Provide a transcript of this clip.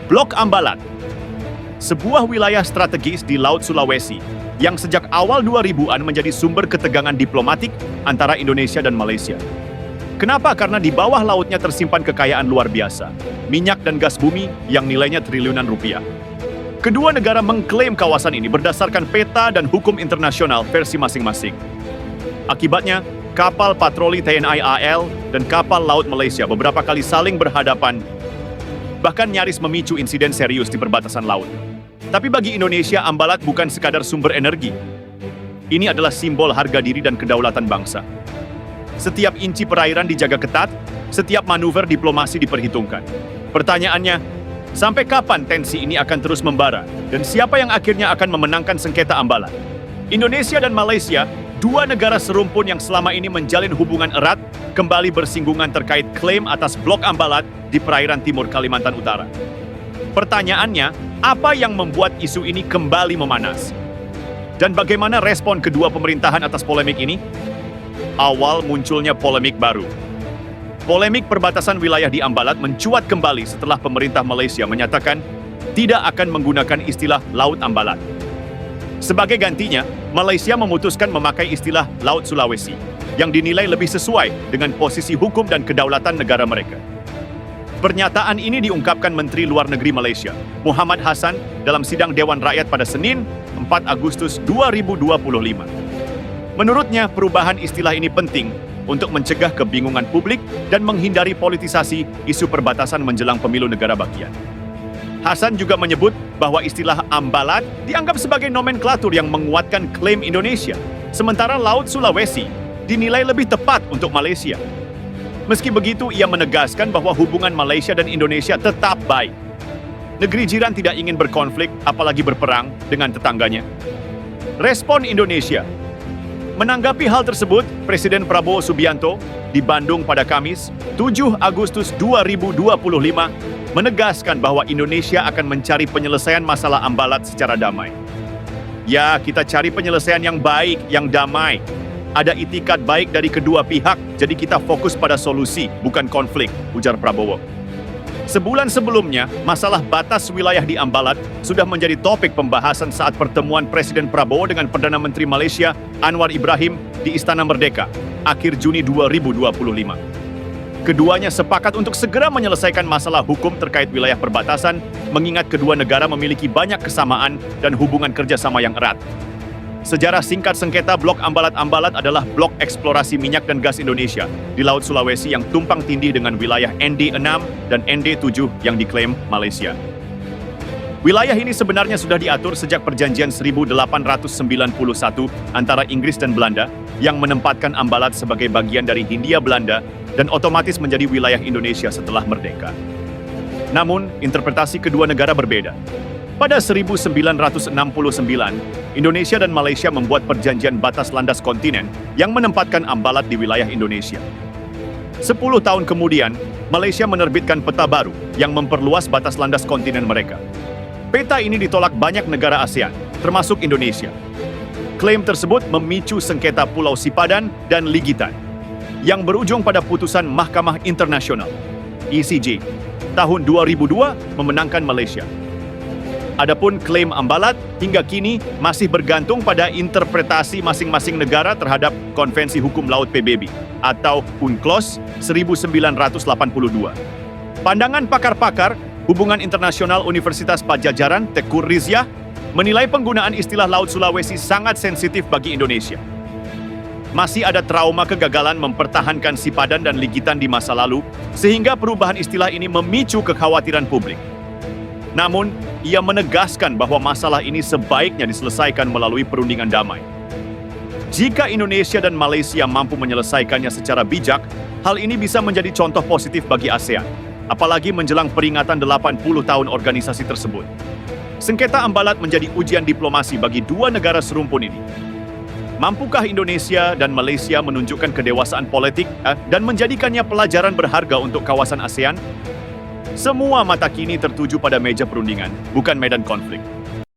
Blok Ambalat, sebuah wilayah strategis di Laut Sulawesi yang sejak awal 2000-an menjadi sumber ketegangan diplomatik antara Indonesia dan Malaysia. Kenapa? Karena di bawah lautnya tersimpan kekayaan luar biasa, minyak dan gas bumi yang nilainya triliunan rupiah. Kedua negara mengklaim kawasan ini berdasarkan peta dan hukum internasional versi masing-masing. Akibatnya, kapal patroli TNI AL dan kapal laut Malaysia beberapa kali saling berhadapan, bahkan nyaris memicu insiden serius di perbatasan laut. Tapi bagi Indonesia, Ambalat bukan sekadar sumber energi. Ini adalah simbol harga diri dan kedaulatan bangsa. Setiap inci perairan dijaga ketat, setiap manuver diplomasi diperhitungkan. Pertanyaannya, sampai kapan tensi ini akan terus membara? Dan siapa yang akhirnya akan memenangkan sengketa Ambalat? Indonesia dan Malaysia, dua negara serumpun yang selama ini menjalin hubungan erat, kembali bersinggungan terkait klaim atas blok Ambalat di perairan timur Kalimantan Utara. Pertanyaannya, apa yang membuat isu ini kembali memanas? Dan bagaimana respon kedua pemerintahan atas polemik ini? Awal munculnya polemik baru. Polemik perbatasan wilayah di Ambalat mencuat kembali setelah pemerintah Malaysia menyatakan tidak akan menggunakan istilah Laut Ambalat. Sebagai gantinya, Malaysia memutuskan memakai istilah Laut Sulawesi, yang dinilai lebih sesuai dengan posisi hukum dan kedaulatan negara mereka. Pernyataan ini diungkapkan Menteri Luar Negeri Malaysia, Muhammad Hassan, dalam sidang Dewan Rakyat pada Senin, 4 Agustus 2025. Menurutnya, perubahan istilah ini penting untuk mencegah kebingungan publik dan menghindari politisasi isu perbatasan menjelang pemilu negara bagian. Hassan juga menyebut bahwa istilah Ambalat dianggap sebagai nomenklatur yang menguatkan klaim Indonesia, sementara Laut Sulawesi dinilai lebih tepat untuk Malaysia. Meski begitu, ia menegaskan bahwa hubungan Malaysia dan Indonesia tetap baik. Negeri jiran tidak ingin berkonflik, apalagi berperang dengan tetangganya. Respon Indonesia. Menanggapi hal tersebut, Presiden Prabowo Subianto di Bandung pada Kamis, 7 Agustus 2025, menegaskan bahwa Indonesia akan mencari penyelesaian masalah Ambalat secara damai. Ya, kita cari penyelesaian yang baik, yang damai. Ada itikat baik dari kedua pihak, jadi kita fokus pada solusi, bukan konflik, ujar Prabowo. Sebulan sebelumnya, masalah batas wilayah di Ambalat sudah menjadi topik pembahasan saat pertemuan Presiden Prabowo dengan Perdana Menteri Malaysia Anwar Ibrahim di Istana Merdeka, akhir Juni 2025. Keduanya sepakat untuk segera menyelesaikan masalah hukum terkait wilayah perbatasan, mengingat kedua negara memiliki banyak kesamaan dan hubungan kerjasama yang erat. Sejarah singkat sengketa Blok Ambalat-Ambalat adalah blok eksplorasi minyak dan gas Indonesia di Laut Sulawesi yang tumpang tindih dengan wilayah ND6 dan ND7 yang diklaim Malaysia. Wilayah ini sebenarnya sudah diatur sejak perjanjian 1891 antara Inggris dan Belanda yang menempatkan Ambalat sebagai bagian dari Hindia Belanda dan otomatis menjadi wilayah Indonesia setelah merdeka. Namun, interpretasi kedua negara berbeda. Pada 1969, Indonesia dan Malaysia membuat perjanjian batas landas kontinen yang menempatkan Ambalat di wilayah Indonesia. 10 tahun kemudian, Malaysia menerbitkan peta baru yang memperluas batas landas kontinen mereka. Peta ini ditolak banyak negara ASEAN, termasuk Indonesia. Klaim tersebut memicu sengketa Pulau Sipadan dan Ligitan, yang berujung pada putusan Mahkamah Internasional, ICJ, tahun 2002 memenangkan Malaysia. Adapun klaim Ambalat hingga kini masih bergantung pada interpretasi masing-masing negara terhadap Konvensi Hukum Laut PBB atau UNCLOS 1982. Pandangan pakar-pakar Hubungan Internasional Universitas Padjadjaran Teuku Rizkyah menilai penggunaan istilah Laut Sulawesi sangat sensitif bagi Indonesia. Masih ada trauma kegagalan mempertahankan Sipadan dan Ligitan di masa lalu, sehingga perubahan istilah ini memicu kekhawatiran publik. Namun, ia menegaskan bahwa masalah ini sebaiknya diselesaikan melalui perundingan damai. Jika Indonesia dan Malaysia mampu menyelesaikannya secara bijak, hal ini bisa menjadi contoh positif bagi ASEAN, apalagi menjelang peringatan 80 tahun organisasi tersebut. Sengketa Ambalat menjadi ujian diplomasi bagi dua negara serumpun ini. Mampukah Indonesia dan Malaysia menunjukkan kedewasaan politik dan menjadikannya pelajaran berharga untuk kawasan ASEAN? Semua mata kini tertuju pada meja perundingan, bukan medan konflik.